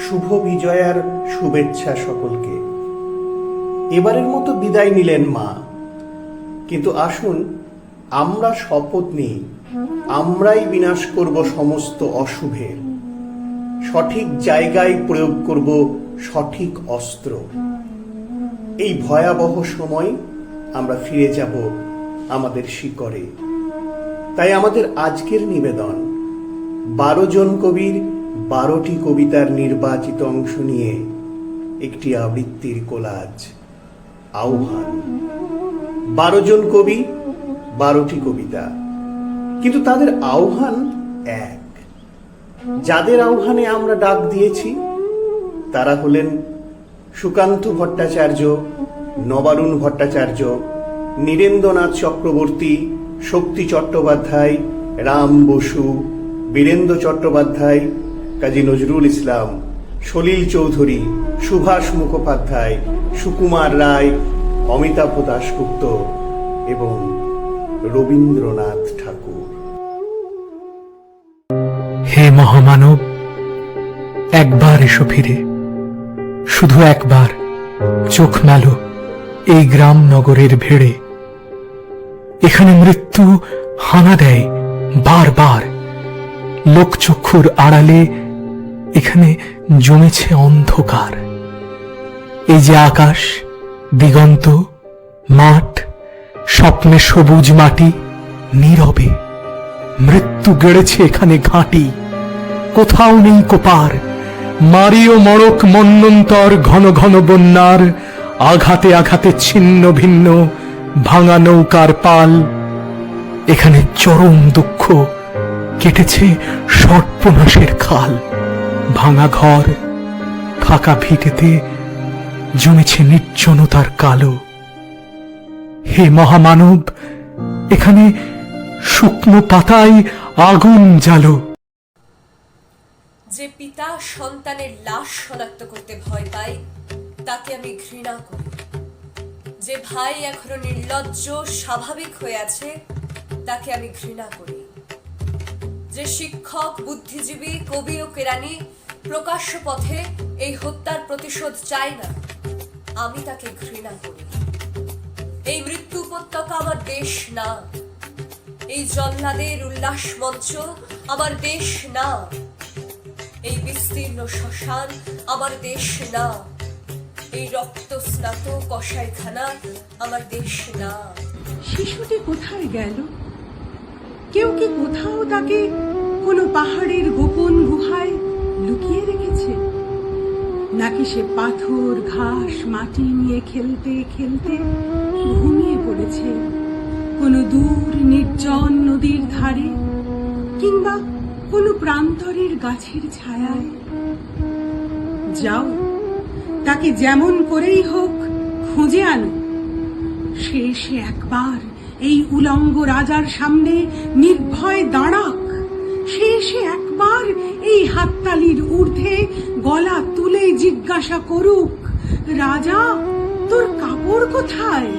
শুভ বিজয়ার শুভেচ্ছা সকলকে। এবারের মতো বিদায় নিলেন মা, কিন্তু আসুন আমরা শপথ নিই, আমরাই বিনাশ করব সমস্ত অশুভের, সঠিক জায়গায় প্রয়োগ করব সঠিক অস্ত্র। এই ভয়াবহ সময় আমরা ফিরে যাব আমাদের শিকড়ে। তাই আমাদের আজকের নিবেদন 12 জন কবির 12টি কবিতার নির্বাচিত অংশ নিয়ে একটি আবৃত্তির কোলাজ। আহ্বান। 12 জন কবি 12টি কবিতা, কিন্তু তাদের আহ্বান এক। যাদের আহ্বানে আমরা ডাক দিয়েছি তারা হলেন সুকান্ত ভট্টাচার্য, নবারুণ ভট্টাচার্য, নীরেন্দ্রনাথ চক্রবর্তী, শক্তি চট্টোপাধ্যায়, রাম বসু, বীরেন্দ্র চট্টোপাধ্যায়, কাজী নজরুল ইসলাম, সলিল চৌধুরী, সুভাষ মুখোপাধ্যায়, সুকুমার রায়, অমিতাভ দাশগুপ্ত এবং রবীন্দ্রনাথ ঠাকুর। হে মহামানব, একবার এসো ফিরে, শুধু একবার চোখ মেলো এই গ্রাম নগরের ভিড়ে। এখানে মৃত্যু হানা দেয় বারবার, লোকচক্ষুর আড়ালে এখানে জমেছে অন্ধকার। এই যে আকাশ, দিগন্ত, মাঠ, স্বপ্নে সবুজ মাটি, নীরবে মৃত্যু গেড়েছে এখানে ঘাঁটি। কোথাও নেই কোপার, মারিও মড়ক মন্বন্তর, ঘন ঘন বন্যার আঘাতে আঘাতে ছিন্ন ভিন্ন ভাঙা নৌকার পাল। এখানে চরম দুঃখ কেটেছে সর্পনাশের খাল। ভাঙা ঘর, ফাঁকা ভিটেতে জমেছে নির্জনতার কালো। হে মহামানব, এখানে শুকনো পাতায় আগুন জ্বালো। যে পিতা সন্তানের লাশ শনাক্ত করতে ভয় পায় তাকে আমি ঘৃণা করি। যে ভাই এখনো নির্লজ্জ স্বাভাবিক হয়ে আছে তাকে আমি ঘৃণা করি। যে শিক্ষক, বুদ্ধিজীবী, কবি ও কেরানি প্রকাশ্য পথে এই হত্যার প্রতিশোধ চায় না, আমি তাকে ঘৃণা করি। এই মৃত্যু উপত্যকা আমার দেশ না, এই জল্লাদের উল্লাস মঞ্চ আমার দেশ না, এই বিস্তীর্ণ শ্মশান আমার দেশ না, এই রক্ত স্নাত কসাইখানা আমার দেশ না। শিশুটি কোথায় গেল? কেউ কি কোথাও তাকে কোনো পাহাড়ের গোপন গুহায় লুকিয়ে রেখেছে? নাকি সে পাথর, ঘাস, মাটি নিয়ে খেলতে খেলতে ঘুমিয়ে পড়েছে কোনো দূর নির্জন নদীর ধারে, কিংবা কোনো প্রান্তরের গাছের ছায়ায়? যাও, তাকে যেমন করেই হোক খুঁজে আনো। সে এসে একবার এই উলঙ্গ রাজার সামনে নির্ভয় দাঁড়াক। সে এসে একবার এই হাততালির ঊর্ধ্বে গলা তুলে জিজ্ঞাসা করুক, রাজা, তোর কাপড় কোথায়?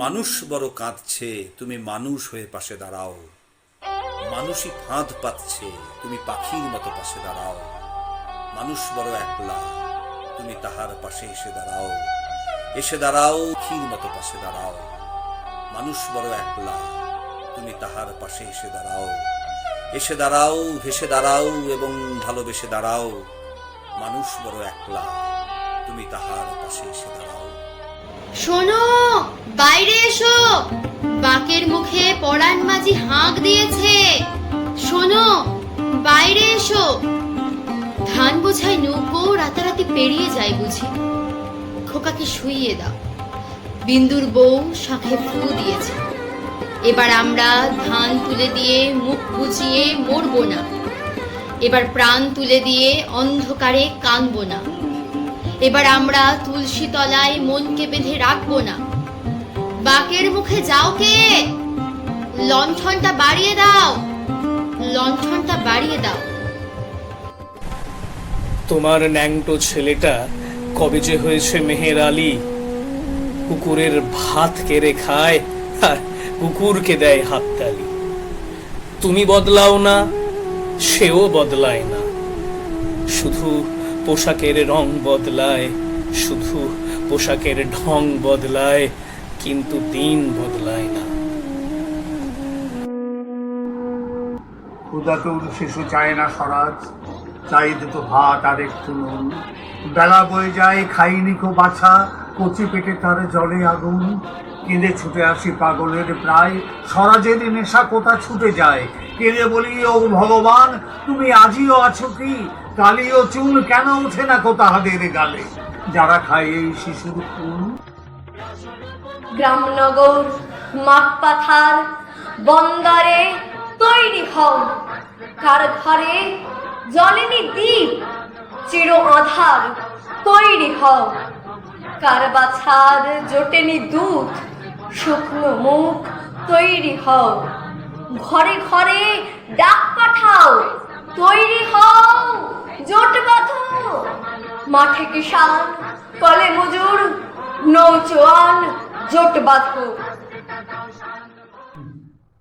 মানুষ বড় কাঁদছে, তুমি মানুষ হয়ে পাশে দাঁড়াও। মানুষই ফাঁদ পাচ্ছে, তুমি পাখির মতো পাশে দাঁড়াও। মানুষ বড় একলা, তুমি তাহার পাশে এসে দাঁড়াও। এসে দাঁড়াও, পাখির মতো পাশে দাঁড়াও। মানুষ বড় একলা, তুমি তাহার পাশে এসে দাঁড়াও। এসে দাঁড়াও, ভেসে দাঁড়াও এবং ভালোবেসে দাঁড়াও। মানুষ বড় একলা, তুমি তাহার পাশে এসে দাঁড়াও। শোনো, বাইরে এসো, বাকের মুখে পরাণ মাঝি হাঁক দিয়েছে। শোনো, বাইরে এসো। ধান বোঝাই নৌকো রাতারাতি পেরিয়ে যায় বুঝি। খোকাকে শুইয়ে দাও। বিন্দুর বউ শাঁখে ফু দিয়েছে। এবার আমরা ধান তুলে দিয়ে মুখ বুঝিয়ে মরবো না। এবার প্রাণ তুলে দিয়ে অন্ধকারে কাঁদবো না। এবার আমরা তুলসী তলায় মনকে বেঁধে রাখবো না। বাকের মুখে যাও কে? লণ্ঠনটা বাড়িয়ে দাও, লণ্ঠনটা বাড়িয়ে দাও। তোমার ন্যাংটো ছেলেটা কবে যে হয়েছে মেহের আলী। কুকুরের ভাত কেড়ে খায় আর কুকুরকে দেয় হাততালি। তুমি বদলাও না, সেও বদলায় না। শুধু পোশাকের রং বদলায়, শুধু পোশাকের ঢং বদলায়, কিন্তু দিন বদলায় না। ক্ষুধাতুর শিশু চায় না স্বরাজ, চাই দুটো ভাত আর একটু নুন। বেলা বয়ে যায় খাইনি কো বাছা, কচি পেটে তার জলে আগুন। কেঁদে ছুটে আসি পাগলের প্রায়, স্বরাজের নেশা কোথা ছুটে যায়। কেঁদে বলি ও ভগবান, তুমি আজিও আছো কি? কালিও চুল কেন ওঠে না কো তাহাদের গালে, যারা খায় এই শিশুর খুন। গ্রামনগর, মাঠ পাথার, বন্দরে তৈরি হও, কার ঘরে জ্বলেনি দ্বীপ চির আধার তৈরি হও, কার বাছার জোটেনি দুধ শুকনো মুখ তৈরি হও, ঘরে ঘরে ডাক পাঠাও তৈরি হও, জোট বাঁধো। মাঠে কিষান, কলে মজুর, নৌজোয়ান জোট বাঁধো।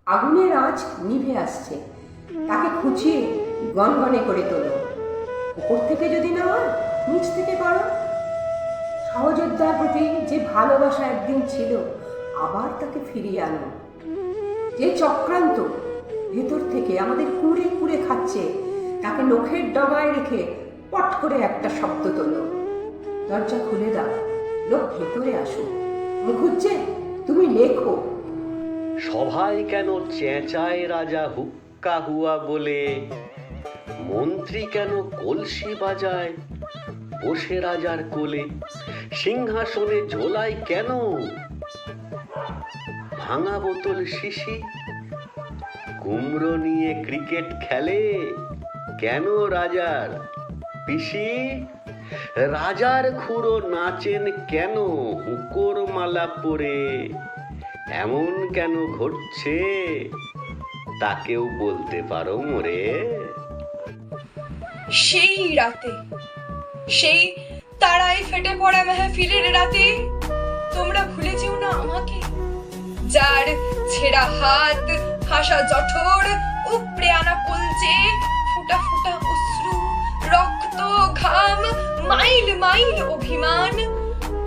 আগুনের আঁচ নিভে আসছে, তাকে খুঁচিয়ে গনগনে করে তোলো। উপর থেকে যদি না হয়, নিচ থেকে করো। সহযোদ্ধার প্রতি যে ভালোবাসা একদিন ছিল, আবার তাকে ফিরিয়ে আনো। যে চক্রান্ত ভেতর থেকে আমাদের কুড়ে কুড়ে খাচ্ছে, তাকে নখের ডগায় রেখে পট করে একটা শব্দ তোলো। দরজা খুলে দাও, লোক ভেতরে আসো। মুখ হচ্ছে তুমি লেখো। সভায় কেন চেঁচায় রাজা হুক্কা হুয়া বলে, মন্ত্রী কেন কলসি বাজায় বসে রাজার কোলে, সিংহাসনে ঝোলায় কেন ভাঙা বোতল শিশি, কুমড়ো নিয়ে ক্রিকেট খেলে কেন রাজার পিসি, রাজার খুড়ো নাচেন কেন হুকোর মালা পরে, এমন কেন ঘটছে তা কেউ বলতে পারো মোরে? সেই রাতে, সেই তারায় ফেটে পড়া মেহফিলের রাতে তোমরা ভুলে যেও না আমাকে, যার ছেঁড়া হাত, হাসা জঠর, উপড়ে আনা কলজে, ফোঁটা ফোঁটা অশ্রু, রক্ত, ঘাম, মাইল মাইল অভিমান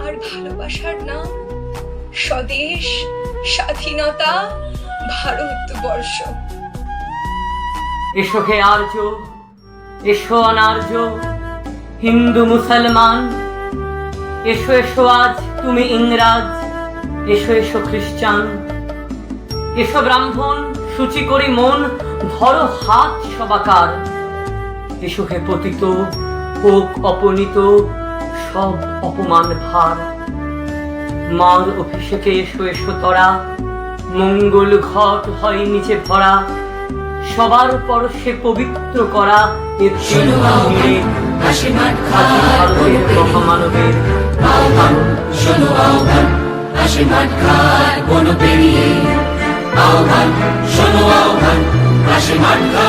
আর ভালোবাসার নাম স্বদেশ, স্বাধীনতা, ভারতবর্ষ। এসো হে আর্য, এসো অনার্য, হিন্দু মুসলমান, এসো এসো আজ তুমি ইংরাজ, এসো এসো খ্রিস্টান, এসো ব্রাহ্মণ, সূচি করি মন, ধরো হাত সবাকার। এসো হে পতিত, হোক অপনীত সব অপমান ভার। মার অভিষেকে এসো এসো তরা, মঙ্গল ঘট হয় নিচে ভরা, সবার পরশে পবিত্র করা এ ভারতের মহামানবের আহ্বান। শোনো আহ্বান, আসে মাঠঘাট বন পেরিয়ে, আহ্বান শোনো আহ্বান, আসে মাঠঘাট।